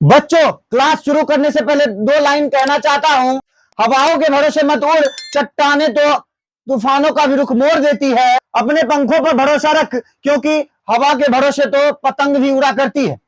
बच्चों, क्लास शुरू करने से पहले दो लाइन कहना चाहता हूं। हवाओं के भरोसे मत उड़, चट्टाने तो तूफानों का भी रुख मोड़ देती है। अपने पंखों पर भरोसा रख, क्योंकि हवा के भरोसे तो पतंग भी उड़ा करती है।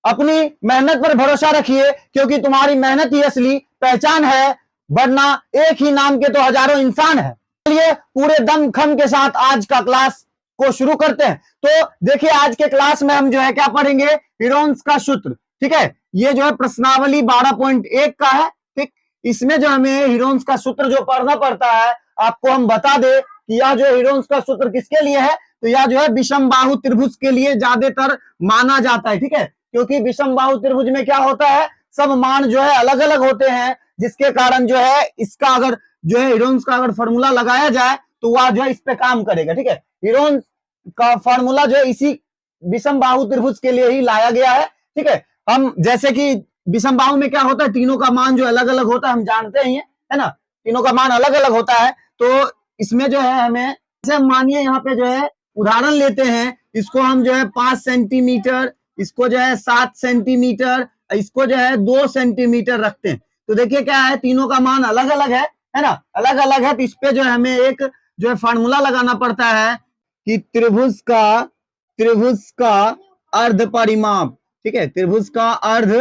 अपनी मेहनत पर भरोसा रखिए, क्योंकि तुम्हारी मेहनत ही असली पहचान है, वरना एक ही नाम के तो हजारों इंसान है। चलिए पूरे दम खम के साथ आज का क्लास को शुरू करते हैं। तो देखिए, आज के क्लास में हम जो है क्या पढ़ेंगे, हीरोन्स का सूत्र। ठीक है, ये जो है प्रश्नावली 12.1 का है। ठीक, इसमें जो हमें हीरोन्स का सूत्र जो पढ़ना पड़ता है, आपको हम बता दे कि यह जो हीरोन्स का सूत्र किसके लिए है, तो यह जो है विषम बाहु त्रिभुज के लिए ज्यादातर माना जाता है। ठीक है, क्योंकि विषम बाहु त्रिभुज में क्या होता है, सब मान जो है अलग अलग होते हैं, जिसके कारण जो है इसका अगर जो है हीरोन्स का अगर फॉर्मूला लगाया जाए तो वह जो है इस पे काम करेगा। ठीक है, हीरोन्स का फॉर्मूला जो है इसी विषम बाहु त्रिभुज के लिए ही लाया गया है। ठीक है, हम जैसे कि विषम बाहु में क्या होता है, तीनों का मान जो अलग अलग होता है, हम जानते ही है ना, तीनों का मान अलग अलग होता है। तो इसमें जो है हमें जैसे मानिए यहाँ पे जो है उदाहरण लेते हैं, इसको हम जो है 5 सेंटीमीटर, इसको जो है 7 सेंटीमीटर, इसको जो है 2 सेंटीमीटर रखते हैं। तो देखिए क्या है, तीनों का मान अलग अलग है ना, अलग अलग है। तो इस पे जो है हमें एक जो है फार्मूला लगाना पड़ता है कि त्रिभुज का अर्ध परिमाप। ठीक है, त्रिभुज का अर्ध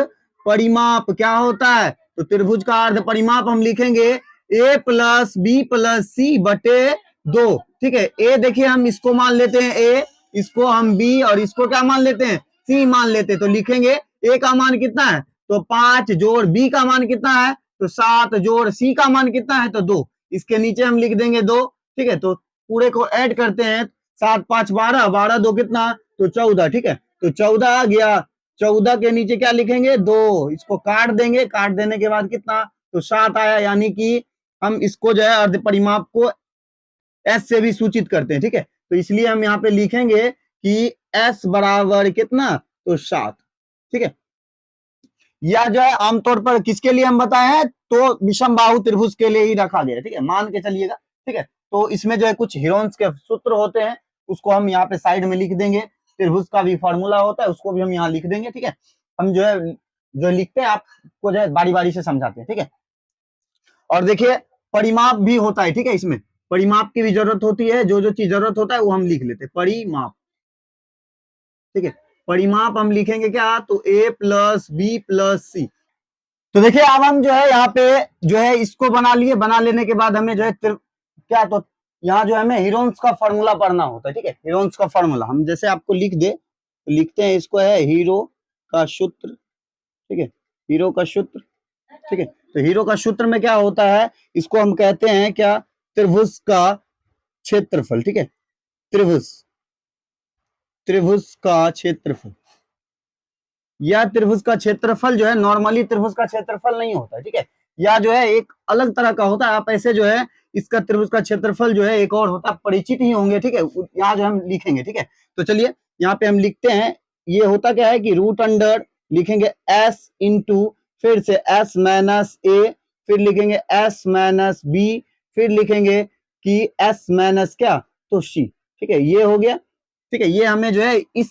परिमाप क्या होता है, तो त्रिभुज का अर्ध परिमाप हम लिखेंगे a प्लस बी प्लस सी बटे 2। ठीक है, ए देखिए हम इसको मान लेते हैं a, इसको हम b और इसको क्या मान लेते हैं, c मान लेते हैं। तो लिखेंगे a का मान कितना है, तो 5 जोड़ b का मान कितना है, तो 7 जोड़ c का मान कितना है, तो 2। इसके नीचे हम लिख देंगे 2। ठीक है, तो पूरे को ऐड करते हैं, 7 5 12, 12 2 कितना, तो 14। ठीक है, तो 14 आ गया, 14 के नीचे क्या लिखेंगे, 2। इसको काट देंगे, काट देने के बाद कितना, तो 7 आया। यानी कि हम इसको जो है अर्ध परिमाप को s से भी सूचित करते हैं। ठीक है, तो इसलिए हम यहाँ पे लिखेंगे कि s बराबर कितना, तो 7। ठीक है, यह जो है आमतौर पर किसके लिए हम बताए हैं, तो विषम बाहु त्रिभुज के लिए ही रखा गया है। ठीक है, मान के चलिएगा। ठीक है, तो इसमें जो है कुछ हीरोन्स के सूत्र होते हैं, उसको हम यहाँ पे साइड में लिख देंगे। त्रिभुज का भी फॉर्मूला होता है, उसको भी हम यहाँ लिख देंगे। ठीक है, हम जो लिखते हैं आपको जो है बारी बारी से समझाते हैं। ठीक है, और देखिए परिमाप भी होता है। ठीक है, इसमें परिमाप की भी जरूरत होती है, जो जो चीज जरूरत होता है वो हम लिख लेते हैं, परिमाप। ठीक है, परिमाप हम लिखेंगे क्या, तो a प्लस बी प्लस सी। तो देखिए अब हम जो है यहाँ पे जो है इसको बना लिए, बना लेने के बाद हमें जो है क्या, तो यहाँ जो है हमें हीरोन्स का फॉर्मूला पढ़ना होता है। ठीक है, हीरोन्स का फॉर्मूला हम जैसे आपको लिख दे, तो लिखते हैं, इसको है हीरो का सूत्र। ठीक है, हीरो का सूत्र। ठीक है, तो हीरो का सूत्र में क्या होता है, इसको हम कहते हैं क्या, त्रिभुज का क्षेत्रफल। ठीक है, त्रिभुज का क्षेत्रफल। यह त्रिभुज का क्षेत्रफल जो है नॉर्मली त्रिभुज का क्षेत्रफल नहीं होता है। ठीक है, यह जो है एक अलग तरह का होता है। आप ऐसे जो है इसका त्रिभुज का क्षेत्रफल जो है एक और होता है, परिचित ही होंगे। ठीक है, यहाँ जो हम लिखेंगे। ठीक है, तो चलिए यहाँ पे हम लिखते हैं, ये होता क्या है कि रूट अंडर लिखेंगे s इंटू, फिर से s माइनस a, फिर लिखेंगे s माइनस b, फिर लिखेंगे कि s माइनस क्या, तो c। ठीक है, ये हो गया। ठीक है, ये हमें जो है इस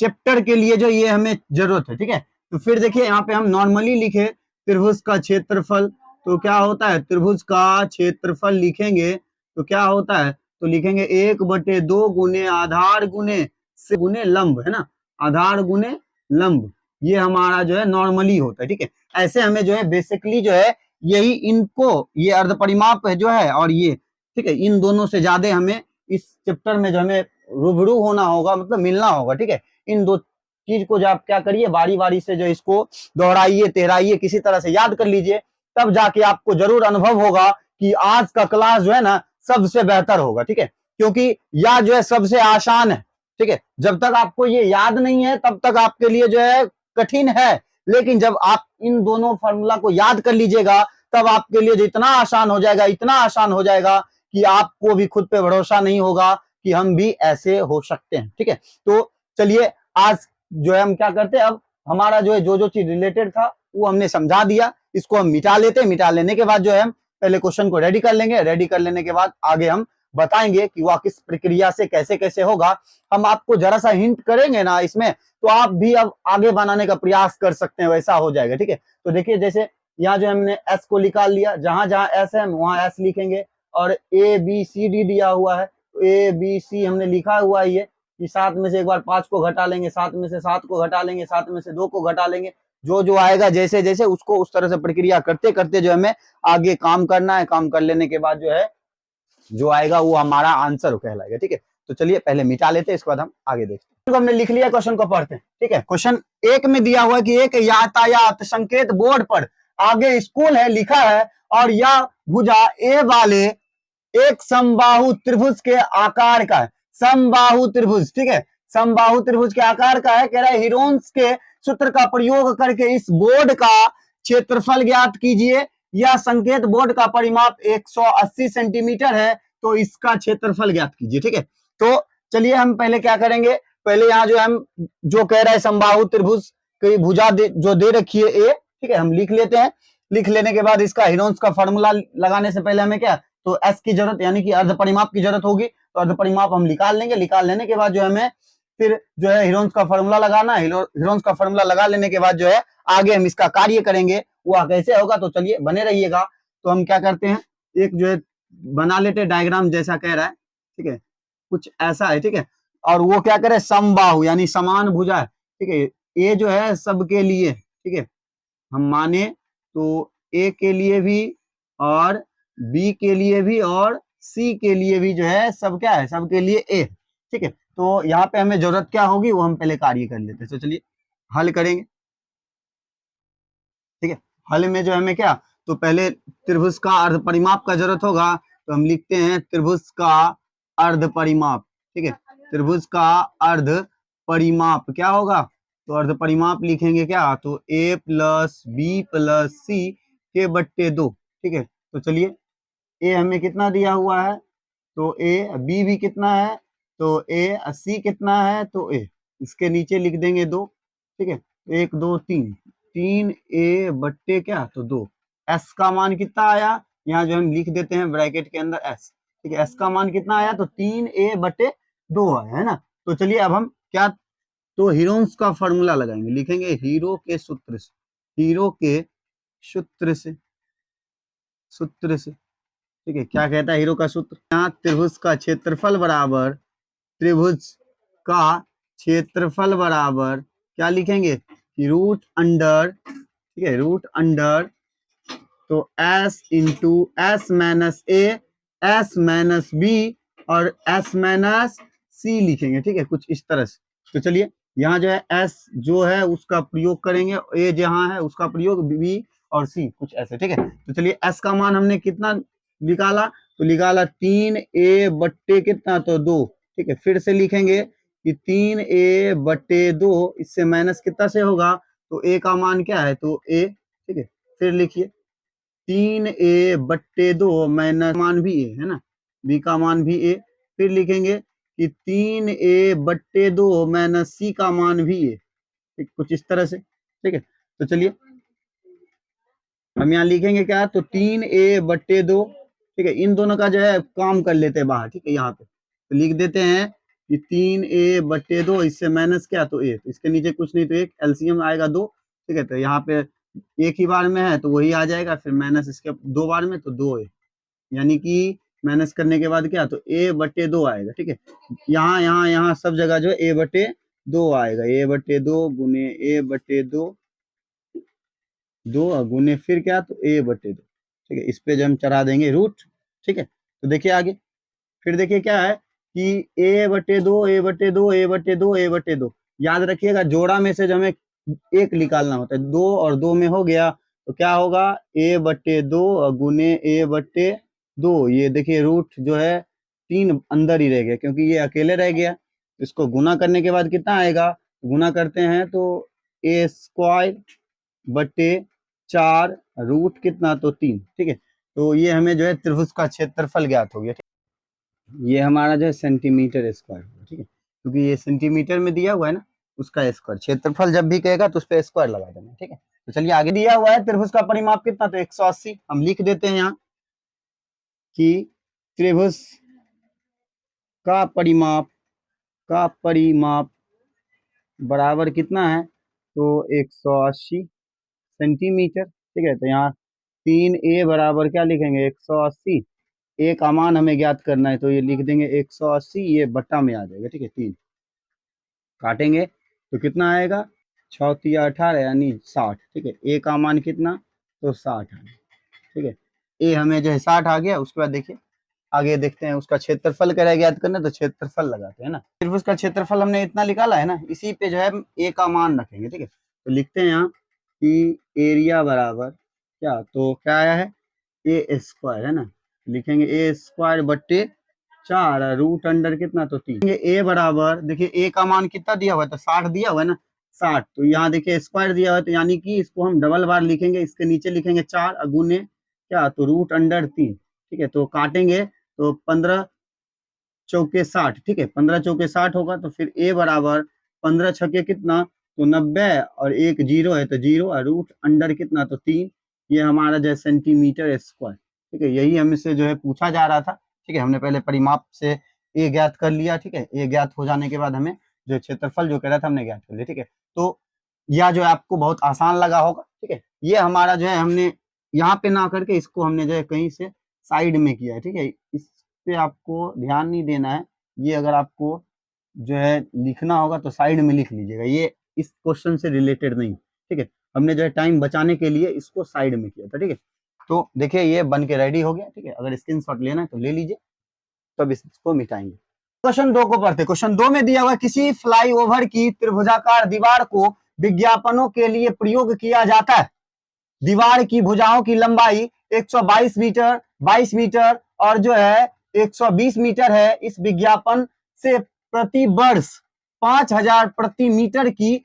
चैप्टर के लिए जो ये हमें जरूरत है। ठीक है, तो फिर देखिए यहाँ पे हम नॉर्मली लिखे त्रिभुज का क्षेत्रफल, तो क्या होता है, त्रिभुज का क्षेत्रफल लिखेंगे तो क्या होता है, तो लिखेंगे 1/2 गुने आधार गुने से गुने लंब, है ना, आधार गुने लंब। ये हमारा जो है नॉर्मली होता है। ठीक है, ऐसे हमें जो है बेसिकली जो है यही इनको, ये अर्ध परिमाप है जो है, और ये ठीक है, इन दोनों से ज्यादा हमें इस चैप्टर में जो हमें रूबरू होना होगा, मतलब मिलना होगा। ठीक है, इन दो चीज को जो आप क्या करिए, बारी बारी से जो इसको दोहराइए, तेहराइए, किसी तरह से याद कर लीजिए, तब जाके आपको जरूर अनुभव होगा कि आज का क्लास जो है ना सबसे बेहतर होगा। ठीक है, क्योंकि यह जो है सबसे आसान है। ठीक है, जब तक आपको ये याद नहीं है तब तक आपके लिए जो है कठिन है, लेकिन जब आप इन दोनों फॉर्मूला को याद कर लीजिएगा तब आपके लिए जो इतना आसान हो जाएगा, इतना आसान हो जाएगा कि आपको भी खुद पे भरोसा नहीं होगा कि हम भी ऐसे हो सकते हैं। ठीक है, तो चलिए आज जो है हम क्या करते हैं, अब हमारा जो है जो जो चीज रिलेटेड था वो हमने समझा दिया, इसको हम मिटा लेते हैं। मिटा लेने के बाद जो है हम पहले क्वेश्चन को रेडी कर लेंगे, रेडी कर लेने के बाद आगे हम बताएंगे कि वह किस प्रक्रिया से कैसे कैसे होगा। हम आपको जरा सा हिंट करेंगे ना इसमें, तो आप भी अब आगे बनाने का प्रयास कर सकते हैं, वैसा हो जाएगा। ठीक है, तो देखिए जैसे यहाँ जो हमने एस को निकाल लिया, जहां जहां एस है वहां एस लिखेंगे, और ए बी सी डी दिया हुआ है, तो ए बी सी हमने लिखा हुआ है ये, कि 7 में से एक बार 5 को घटा लेंगे, 7 में से 7 को घटा लेंगे, 7 में से 2 को घटा लेंगे, जो जो आएगा जैसे जैसे उसको उस तरह से प्रक्रिया करते करते जो हमें आगे काम करना है। काम कर लेने के बाद जो है जो आएगा वो हमारा आंसर कहलाएगा। ठीक है, तो चलिए पहले मिटा लेते हैं, इसके बाद हम आगे देखते हैं। तो हमने लिख लिया, क्वेश्चन को पढ़ते हैं। ठीक है, क्वेश्चन 1 में दिया हुआ है कि एक यातायात संकेत बोर्ड पर आगे स्कूल है लिखा है, और यह भुजा ए वाले एक समबाहु त्रिभुज के आकार का है। समबाहु त्रिभुज, ठीक है, समबाहु त्रिभुज के आकार का है। कह रहा है हीरोन्स के सूत्र का प्रयोग करके इस बोर्ड का क्षेत्रफल ज्ञात कीजिए। यह संकेत बोर्ड का परिमाप 180 सेंटीमीटर है, तो इसका क्षेत्रफल ज्ञात कीजिए। ठीक है, तो चलिए हम पहले क्या करेंगे, पहले यहाँ जो हम जो कह रहा है समबाहु त्रिभुज की भुजा जो दे रखी है ए, ठीक है, हम लिख लेते हैं। लिख लेने के बाद इसका हीरोन्स का फॉर्मूला लगाने से पहले हमें क्या, तो एस की जरूरत यानी कि अर्ध परिमाप की जरूरत होगी, तो अर्ध परिमाप हम निकाल लेंगे। निकाल लेने के बाद जो हमें फिर जो है हीरोन्स का फॉर्मूला लगाना है। हीरोन्स का फॉर्मूला लगा लेने के बाद जो है आगे हम इसका कार्य करेंगे, वह कैसे होगा, तो चलिए बने रहिएगा। तो हम क्या करते हैं, एक जो है बना लेते डायग्राम जैसा कह रहा है। ठीक है, कुछ ऐसा है। ठीक है, और वो क्या करे, समबाहु यानी समान भुजा है। ठीक है, ए जो है सबके लिए, ठीक है, हम माने तो ए के लिए भी और बी के लिए भी और सी के लिए भी जो है सब क्या है, सबके लिए ए। ठीक है, तो यहाँ पे हमें जरूरत क्या होगी वो हम पहले कार्य कर लेते हैं। तो चलिए हल करेंगे। ठीक है, हल में जो हमें क्या, तो पहले त्रिभुज का अर्ध परिमाप का जरूरत होगा, तो हम लिखते हैं त्रिभुज का अर्ध परिमाप। ठीक है, त्रिभुज का अर्ध परिमाप क्या होगा, तो अर्ध परिमाप लिखेंगे क्या, तो ए प्लस बी प्लस सी के बट्टे 2। ठीक है, तो चलिए ए हमें कितना दिया हुआ है, तो ए, बी भी कितना है, तो ए, सी कितना है, तो ए, इसके नीचे लिख देंगे 2। ठीक है, 1 2 3, 3 ए बट्टे क्या, तो 2। एस का मान कितना आया, यहाँ जो हम लिख देते हैं ब्रैकेट के अंदर एस। ठीक है, एस का मान कितना आया, तो 3 ए बट्टे 2 आया है ना। तो चलिए अब हम क्या, तो हीरोन्स का फॉर्मूला लगाएंगे, लिखेंगे हीरो के सूत्र से, हीरो के सूत्र से, सूत्र से। ठीक है, क्या कहता है हीरो का सूत्र, यहाँ त्रिभुज का क्षेत्रफल बराबर, त्रिभुज का क्षेत्रफल बराबर क्या लिखेंगे, रूट अंडर, ठीक है, रूट अंडर, तो S into s minus a, s minus B और एस माइनस सी लिखेंगे। ठीक है, कुछ इस तरह से। तो चलिए यहाँ जो है एस जो है उसका प्रयोग करेंगे, ए जहां है उसका प्रयोग, बी और सी कुछ ऐसे। ठीक है, तो चलिए एस का मान हमने कितना निकाला, तो निकाला 3 ए बट्टे कितना, तो 2। ठीक है, फिर से लिखेंगे कि 3 ए बट्टे 2, इससे माइनस कितना से होगा, तो ए का मान क्या है, तो ए। ठीक है, फिर लिखिए 3 ए बट्टे 2 माइनस मान भी ए है ना, बी का मान भी ए। फिर लिखेंगे कि 3 ए बट्टे 2 माइनस सी का मान भी ए। ठीक, कुछ इस तरह से। ठीक है, तो चलिए हम यहाँ लिखेंगे क्या, तो 3 ए बट्टे 2। ठीक है, इन दोनों का जो है काम कर लेते हैं बाहर। ठीक है, यहाँ पे तो लिख देते हैं कि 3 ए बट्टे 2, इससे माइनस क्या, तो ए, तो इसके नीचे कुछ नहीं, तो एक एलसीएम आएगा 2। ठीक है, तो यहाँ पे एक ही बार में है तो वही आ जाएगा, फिर माइनस इसके 2 बार में, तो 2 ए, यानी कि माइनस करने के बाद क्या, तो ए बट्टे 2 आएगा। ठीक है, यहाँ यहाँ यहाँ सब जगह जो है ए बट्टे 2 आएगा, ए बट्टे 2 गुने ए बट्टे 2, 2 गुने फिर क्या, तो ए बट्टे 2। ठीक है, इस पे जो हम चढ़ा देंगे रूट। ठीक है, तो देखिए आगे, फिर देखिए क्या है कि ए बट्टे 2, ए बट्टे 2, ए बट्टे 2, ए बट्टे 2, याद रखिएगा जोड़ा में से जो हमें एक निकालना होता है, 2 और 2 में हो गया, तो क्या होगा, ए बट्टे 2 गुने ए बट्टे 2। ये देखिए रूट जो है 3 अंदर ही रह गया क्योंकि ये अकेले रह गया। इसको गुना करने के बाद कितना आएगा, गुना करते हैं तो ए स्क्वायर बट्टे 4 रूट कितना, तो 3। ठीक है, तो ये हमें जो है त्रिभुज का क्षेत्रफल ज्ञात हो गया। ये हमारा जो है सेंटीमीटर स्क्वायर। ठीक है, क्योंकि ये सेंटीमीटर में दिया हुआ है ना, उसका स्क्वायर। क्षेत्रफल जब भी कहेगा तो उस पर स्क्वायर लगा देना। ठीक है, तो चलिए आगे दिया हुआ है त्रिभुज का परिमाप कितना, तो 180। हम लिख देते हैं यहाँ कि त्रिभुज का परिमाप बराबर कितना है, तो 180 सेंटीमीटर। ठीक है, तो यहाँ 3a बराबर क्या लिखेंगे, 180। ए का मान हमें ज्ञात करना है, तो ये लिख देंगे 180, ये बट्टा में आ जाएगा। ठीक है, 3 काटेंगे तो कितना आएगा, 6×3=18 यानी 60। ठीक है, ए का मान कितना, तो 60 है। ठीक है, ए हमें जो है 60 आ गया। उसके बाद देखिए आगे देखते हैं, उसका क्षेत्रफल क्या ज्ञात करना है, तो क्षेत्रफल लगाते हैं ना। सिर्फ उसका क्षेत्रफल हमने इतना निकाला है ना, इसी पे जो है ए का मान रखेंगे। ठीक है, तो लिखते हैं यहाँ कि एरिया बराबर क्या, तो क्या आया है, ए स्क्वायर है ना, लिखेंगे ए स्क्वायर बट्टे 4 रूट अंडर कितना, तो 3। ए बराबर देखिए ए का मान कितना दिया हुआ है, तो 60 दिया हुआ है ना, 60। तो यहाँ देखिए स्क्वायर दिया हुआ है, तो यानी कि इसको हम डबल बार लिखेंगे, इसके नीचे लिखेंगे 4 गुने क्या, तो रूट अंडर 3। ठीक है, तो काटेंगे तो 15 चौके 60। ठीक है, 15 चौके 60 होगा, तो फिर ए बराबर 15 छके कितना, तो 90 और एक जीरो है तो जीरो, और रूट अंडर कितना, तो 3। ये हमारा जो है सेंटीमीटर स्क्वायर। ठीक है, यही हमसे जो है पूछा जा रहा था। ठीक है, हमने पहले परिमाप से ए ज्ञात कर लिया। ठीक है, ए ज्ञात हो जाने के बाद हमें जो क्षेत्रफल जो कह रहा था हमने ज्ञात कर लिया। ठीक है, तो यह जो है आपको बहुत आसान लगा होगा। ठीक है, ये हमारा जो है हमने यहाँ पे ना करके इसको हमने जो है कहीं से साइड में किया है। ठीक है, इस पे आपको ध्यान नहीं देना है। ये अगर आपको जो है लिखना होगा तो साइड में लिख लीजिएगा, ये इस क्वेश्चन से रिलेटेड नहीं। ठीक है, हमने जो है टाइम बचाने के लिए इसको साइड में किया था। ठीक है, तो देखिए ये बन के रेडी हो गया। ठीक है, अगर स्क्रीनशॉट लेना है तो ले लीजिए, तब इसको मिटाएंगे। क्वेश्चन 2 को पढ़ते। क्वेश्चन 2 में दिया हुआ किसी फ्लाईओवर की त्रिभुजाकार दीवार को विज्ञापनों के लिए प्रयोग किया जाता है। दीवार की भुजाओं की लंबाई 122 मीटर, 22 मीटर और जो है 120 मीटर है। इस विज्ञापन से प्रति वर्ष 5000 प्रति मीटर की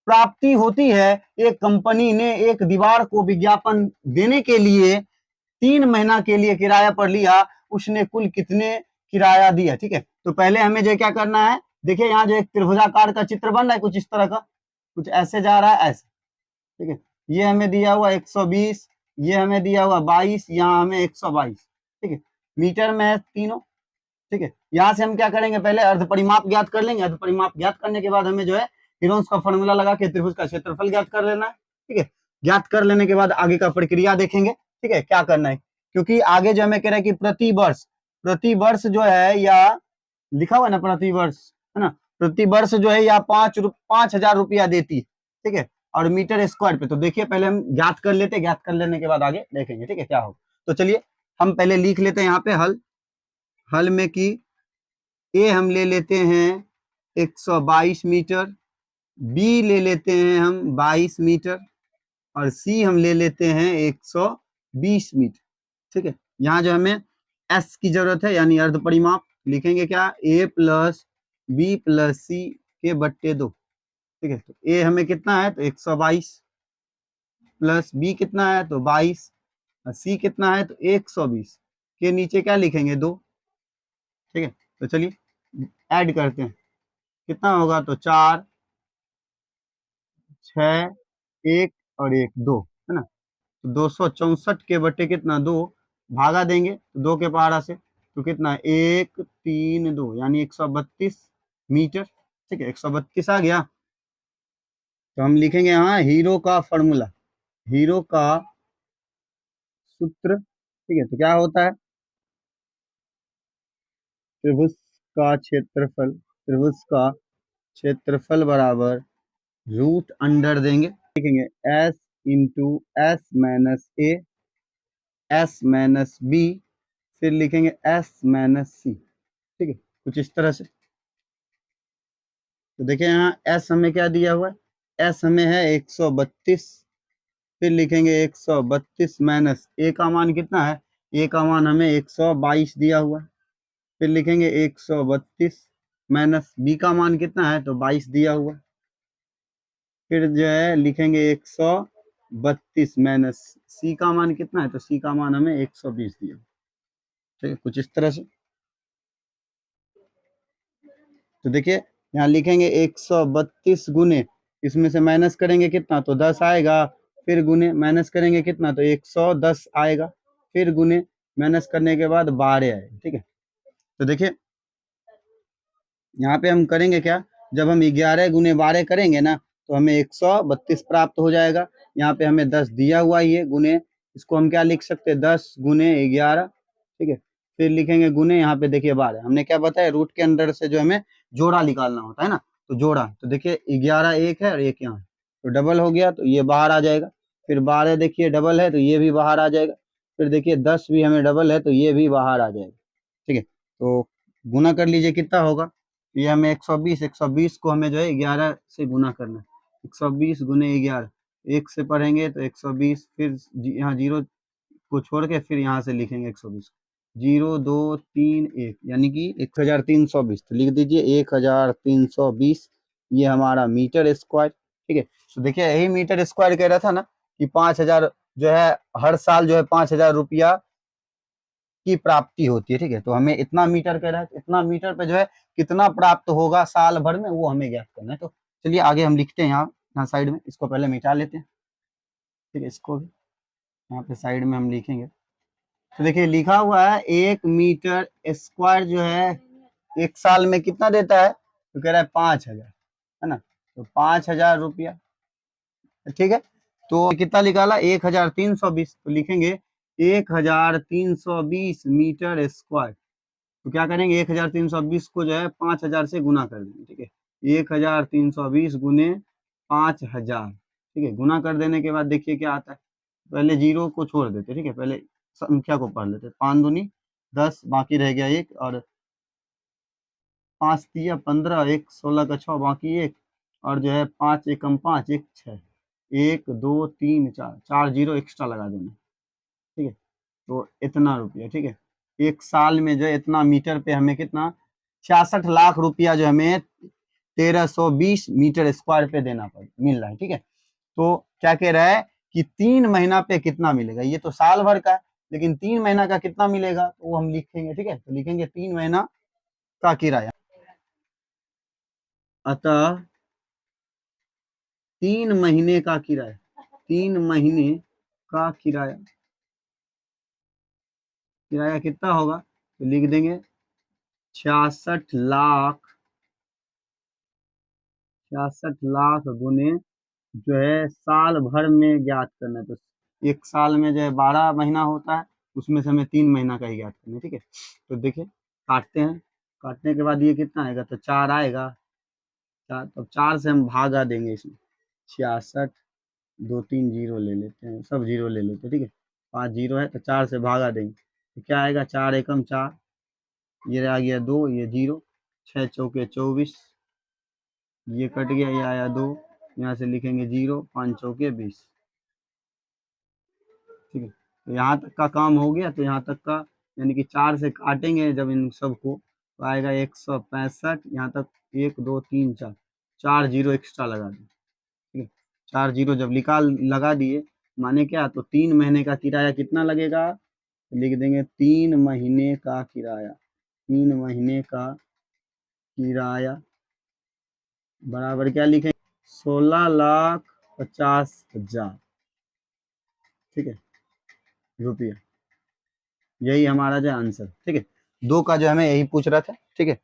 प्राप्ति होती है। एक कंपनी ने एक दीवार को विज्ञापन देने के लिए 3 महीना के लिए किराया पर लिया, उसने कुल कितने किराया दिया। ठीक है, तो पहले हमें जो क्या करना है, देखिए यहाँ जो एक त्रिभुजाकार का चित्र बन रहा है कुछ इस तरह का, कुछ ऐसे जा रहा है ऐसे। ठीक है, ये हमें दिया हुआ 120, ये हमें दिया हुआ 22, यहाँ हमें 122। ठीक है, मीटर में है तीनों। ठीक है, यहाँ से हम क्या करेंगे, पहले अर्ध परिमाप ज्ञात कर लेंगे। अर्ध परिमाप ज्ञात करने के बाद हमें जो है हिरोन्स का फॉर्मूला लगा के त्रिभुज का क्षेत्रफल ज्ञात कर लेना है। ठीक है, ज्ञात कर लेने के बाद आगे का प्रक्रिया देखेंगे। ठीक है, क्या करना है, क्योंकि आगे जो हमें कह रहा है कि प्रति वर्ष जो है, या लिखा हुआ है ना प्रति वर्ष, है ना, प्रति वर्ष जो है या 5,000 रुपया देती है। ठीक है, और मीटर स्क्वायर पे। तो देखिए पहले हम ज्ञात कर लेते, ज्ञात कर लेने के बाद आगे देखेंगे। ठीक है, क्या हो, तो चलिए हम पहले लिख लेते हैं यहाँ पे हल में कि ए हम ले लेते हैं 122 मीटर, बी ले लेते हैं हम 22 मीटर और सी हम ले लेते हैं 120 मीटर। ठीक है, यहाँ जो हमें एस की जरूरत है, यानी अर्ध परिमाप लिखेंगे क्या, ए प्लस बी प्लस सी के बट्टे 2। ठीक है, तो ए हमें कितना है, तो 122 प्लस बी कितना है, तो 22 और सी कितना है, तो 120 के नीचे क्या लिखेंगे, 2। ठीक है, तो चलिए ऐड करते हैं, कितना होगा, तो 4 6 1 और 1 2, है ना, तो 264 के बट्टे कितना, 2 भागा देंगे तो 2 के पहाड़ा से, तो कितना 1 3 2 यानी 132 मीटर। ठीक है, 132 आ गया। तो हम लिखेंगे यहाँ हीरो का फॉर्मूला, हीरो का सूत्र। ठीक है, तो क्या होता है, त्रिभुज का क्षेत्रफल बराबर रूट अंडर देंगे, लिखेंगे S into s minus a, s minus b, फिर लिखेंगे एस माइनस सी। ठीक है, कुछ इस तरह से। तो देखिए यहाँ एस हमें क्या दिया हुआ है, एस हमें है 132, फिर लिखेंगे 132 माइनस ए का मान कितना है, ए का मान हमें 122 दिया हुआ है, फिर लिखेंगे 132 माइनस बी का मान कितना है, तो 22 दिया हुआ है, फिर जो है लिखेंगे 132 माइनस सी का मान कितना है, तो सी का मान हमें 120 दिया। ठीक है, कुछ इस तरह से। तो देखिए यहाँ लिखेंगे 132 गुने, इसमें से माइनस करेंगे कितना, तो 10 आएगा, फिर गुने माइनस करेंगे कितना, तो 110 आएगा, फिर गुने माइनस करने के बाद 12 आएगा। ठीक है, तो देखिए यहाँ पे हम करेंगे क्या, जब हम 11 गुने 12 करेंगे ना तो हमें 132 प्राप्त हो जाएगा। यहाँ पे हमें 10 दिया हुआ ये गुने, इसको हम क्या लिख सकते हैं, 10 गुने 11, ठीक है। फिर लिखेंगे गुने, यहाँ पे देखिए 12, हमने क्या बताया, रूट के अंदर से जो हमें जोड़ा निकालना होता है ना, तो जोड़ा, तो देखिए 11 एक है और एक यहाँ है, तो डबल हो गया तो ये बाहर आ जाएगा। फिर 12 देखिए डबल है तो ये भी बाहर आ जाएगा। फिर देखिए 10 भी हमें डबल है तो ये भी बाहर आ जाएगा, ठीक है। तो गुना कर लीजिए कितना होगा, ये हमें 120 को हमें जो है 11 से गुना करना है। 120 गुने 11, एक से पढ़ेंगे तो 120, फिर यहाँ जीरो को छोड़ के फिर यहाँ से लिखेंगे 120, 0 2 3 1, यानी कि 1320, तो लिख दीजिए 1320, ये हमारा मीटर स्क्वायर, ठीक है। तो देखिए यही मीटर स्क्वायर कह रहा था ना कि 5000 जो है हर साल जो है 5000 रुपया की प्राप्ति होती है, ठीक है। तो हमें इतना मीटर कह रहा है, इतना मीटर पे जो है कितना प्राप्त होगा साल भर में, वो हमें ज्ञात करना है। तो चलिए आगे हम लिखते हैं, यहाँ साइड में इसको पहले मिटा लेते हैं, ठीक है। इसको भी यहाँ पे साइड में हम लिखेंगे, तो देखिए लिखा हुआ है 1 मीटर स्क्वायर जो है एक साल में कितना देता है, तो कह रहा है 5000, है ना, तो 5000 रुपया, ठीक है। तो कितना निकाला, 1320, तो लिखेंगे 1320 मीटर स्क्वायर। तो क्या करेंगे, 1320 को जो है 5000 से गुना कर देंगे, ठीक है। 1320 गुने 5000, ठीक है। गुना कर देने के बाद देखिए क्या आता है, पहले जीरो को छोड़ देते, ठीक है, पहले संख्या को पढ़ लेते, 5 दूनी 10, बाकी रह गया 1, और 5 तिया 15, 1 16 का 6, बाकी 1, और जो है 5 एकम 5, 1 6, 1 2 3 4, 4 जीरो एक्स्ट्रा लगा देना, ठीक है। तो इतना रुपया, ठीक है। एक साल में जो है इतना मीटर पे हमें कितना, 66 लाख रुपया जो हमें 1320 मीटर स्क्वायर पे देना मिल रहा है, ठीक है। तो क्या कह रहा है कि 3 महीना पे कितना मिलेगा, ये तो साल भर का है, लेकिन 3 महीना का कितना मिलेगा तो वो हम लिखेंगे, ठीक है। तो लिखेंगे 3 महीना का किराया, अतः 3 महीने का किराया, 3 महीने का किराया, किराया कितना होगा, तो लिख देंगे 66 लाख गुने जो है साल भर में ज्ञात करना है। तो एक साल में जो है 12 महीना होता है, उसमें से हमें 3 महीना का ही ज्ञात करना है, ठीक है। तो देखिए काटते हैं, काटने के बाद ये कितना आएगा, तो 4 आएगा, 4, तो 4 से हम भागा देंगे इसमें, 66, 2 3 जीरो ले लेते हैं, सब जीरो ले लेते हैं, ठीक है। 5 जीरो है तो 4 से भागा देंगे, तो क्या आएगा, 4 एकम 4, ये आ गया 2, ये जीरो, 6 चौके 24, ये कट गया, ये आया 2, यहाँ से लिखेंगे 0, 5 चौके 20, ठीक है। तो यहाँ तक का काम हो गया, तो यहाँ तक का, यानी कि 4 से काटेंगे जब इन सबको, तो आएगा 165, यहाँ तक 1 2 3 4, 4 जीरो एक्स्ट्रा लगा दें, ठीक है। 4 जीरो जब लगा दिए, माने क्या, तो 3 महीने का किराया कितना लगेगा, तो लिख देंगे 3 महीने का किराया, 3 महीने का किराया बराबर क्या लिखेंगे, 16,50,000, ठीक है, रुपया। यही हमारा जो आंसर, ठीक है। 2 का जो हमें यही पूछ रहा था, ठीक है।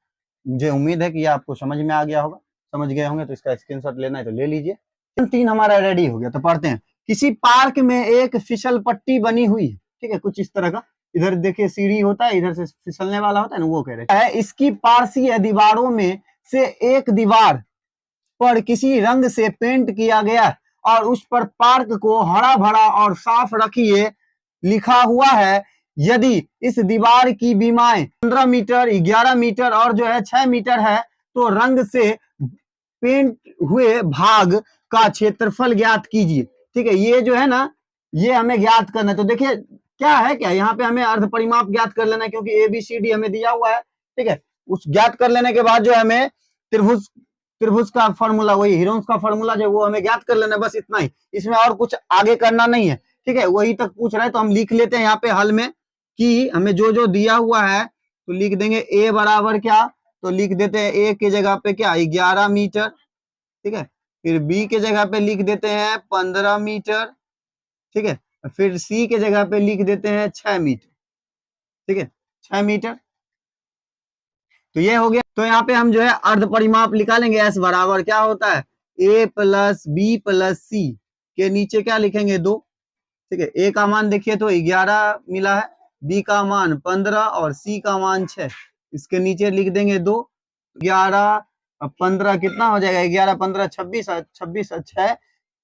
मुझे उम्मीद है कि आपको समझ में आ गया होगा, समझ गए होंगे तो इसका स्क्रीनशॉट लेना है तो ले लीजिए। 3 हमारा रेडी हो गया, तो पढ़ते हैं। किसी पार्क में एक फिसल पट्टी बनी हुई है, ठीक है, कुछ इस तरह का, इधर देखिए सीढ़ी होता है, इधर से फिसलने वाला होता है ना, वो कह रहे हैं। इसकी पार्श्वीय दीवारों में से एक दीवार पर किसी रंग से पेंट किया गया और उस पर पार्क को हरा भरा और साफ रखिए लिखा हुआ है। यदि इस दीवार की बीमाएं 15 मीटर, 11 मीटर और जो है 6 मीटर है, तो रंग से पेंट हुए भाग का क्षेत्रफल ज्ञात कीजिए, ठीक है। ये जो है ना, ये हमें ज्ञात करना है। तो देखिए क्या है, क्या यहाँ पे हमें अर्ध परिमाप ज्ञात कर लेना है, क्योंकि ABCD हमें दिया हुआ है, ठीक है। उस ज्ञात कर लेने के बाद जो हमें त्रिभुज त्रिभुज का फॉर्मूला, वही हिरोन्स का फॉर्मूला जो वो हमें ज्ञात कर लेना है, बस इतना ही, इसमें और कुछ आगे करना नहीं है, ठीक है। वही तक पूछ रहा है, तो हम लिख लेते हैं यहाँ पे हल में कि हमें जो जो दिया हुआ है, तो लिख देंगे A बराबर क्या, तो लिख देते हैं A की जगह पे क्या, 11 मीटर, ठीक है। फिर B के जगह पे लिख देते हैं 15 मीटर, ठीक है। फिर C के जगह पे लिख देते हैं 6 मीटर, ठीक है, 6 मीटर। तो ये हो गया तो यहाँ पे हम जो है अर्ध परिमाप निकालेंगे। एस बराबर क्या होता है, ए प्लस बी प्लस सी के नीचे क्या लिखेंगे 2। ठीक है, ए का मान देखिए तो 11 मिला है, बी का मान 15 और सी का मान 6। इसके नीचे लिख देंगे 2। 11 15 कितना हो जाएगा, 11 15 26, 26 6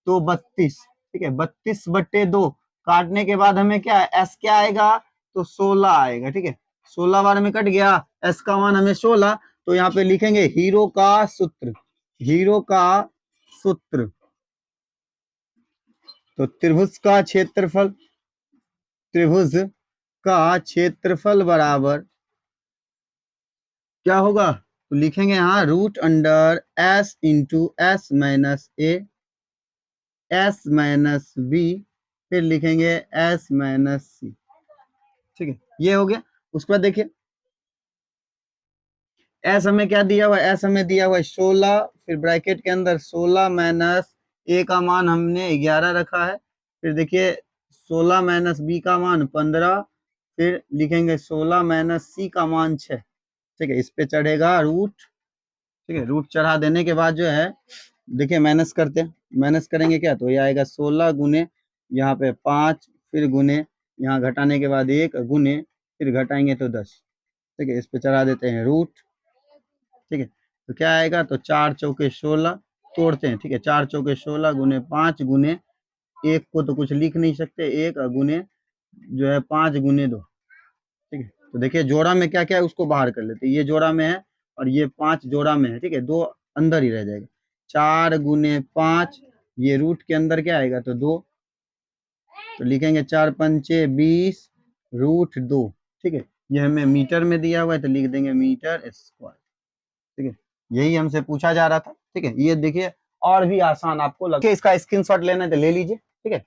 तो 32। ठीक है, 32/2 काटने के बाद हमें क्या है, एस क्या आएगा तो 16 आएगा। ठीक है, 16 बार में कट गया, एस का मान हमें 16। तो यहाँ पे लिखेंगे हीरो का सूत्र, हीरो का सूत्र। तो त्रिभुज का क्षेत्रफल, त्रिभुज का क्षेत्रफल बराबर क्या होगा, तो लिखेंगे यहाँ root under s into s minus a, s minus b, फिर लिखेंगे एस माइनस सी। ठीक है, ये हो गया। उसके बाद देखिए एस हमें क्या दिया हुआ है, एस हमें दिया हुआ है 16, फिर ब्रैकेट के अंदर 16 माइनस ए का मान हमने 11 रखा है, फिर देखिए 16 माइनस बी का मान 15, फिर लिखेंगे 16 माइनस सी का मान 6। ठीक है, इस पे चढ़ेगा रूट। ठीक है, रूट चढ़ा देने के बाद जो है देखिए माइनस करते हैं, माइनस करेंगे क्या तो ये आएगा 16 गुने यहाँ पे 5, फिर गुने यहाँ घटाने के बाद 1 गुने फिर घटाएंगे तो 10। ठीक है, इस पे चढ़ा देते हैं रूट। ठीक है, तो क्या आएगा तो 4 चौके 16 तोड़ते हैं। ठीक है, 4 चौके 16 गुने 5 गुने 1 को तो कुछ लिख नहीं सकते, 1 गुने जो है 5 गुने 2। ठीक है, तो देखिए जोड़ा में क्या क्या है उसको बाहर कर लेते हैं, ये जोड़ा में है और ये 5 जोड़ा में है। ठीक है, 2 अंदर ही रह जाएगा, 4 गुने 5, ये रूट के अंदर क्या आएगा तो 2, तो लिखेंगे 4 पंचे 20 रूट 2। ठीक है, ये हमें मीटर में दिया हुआ है तो लिख देंगे मीटर स्क्वायर। ठीक है, यही हमसे पूछा जा रहा था। ठीक है, ये देखिए और भी आसान आपको लगे, इसका स्क्रीनशॉट लेना है तो ले लीजिए। ठीक है,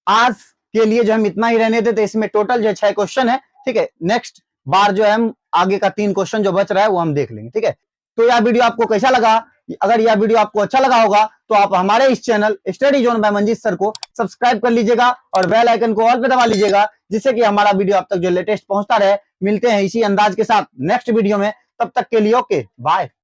आज के लिए जो हम इतना ही रहने देते, इसमें टोटल जो 6 क्वेश्चन है। ठीक है, नेक्स्ट बार जो है हम आगे का 3 क्वेश्चन जो बच रहा है वो हम देख लेंगे। ठीक है, तो यह वीडियो आपको कैसा लगा, अगर यह वीडियो आपको अच्छा लगा होगा तो आप हमारे इस channel study zone by Manjeet sir को सब्सक्राइब कर लीजिएगा और बेल आइकन को ऑल पे दबा लीजिएगा, जिससे कि हमारा वीडियो आप तक जो लेटेस्ट पहुंचता रहे। मिलते हैं इसी अंदाज के साथ नेक्स्ट वीडियो में, तब तक के लिए ओके बाय।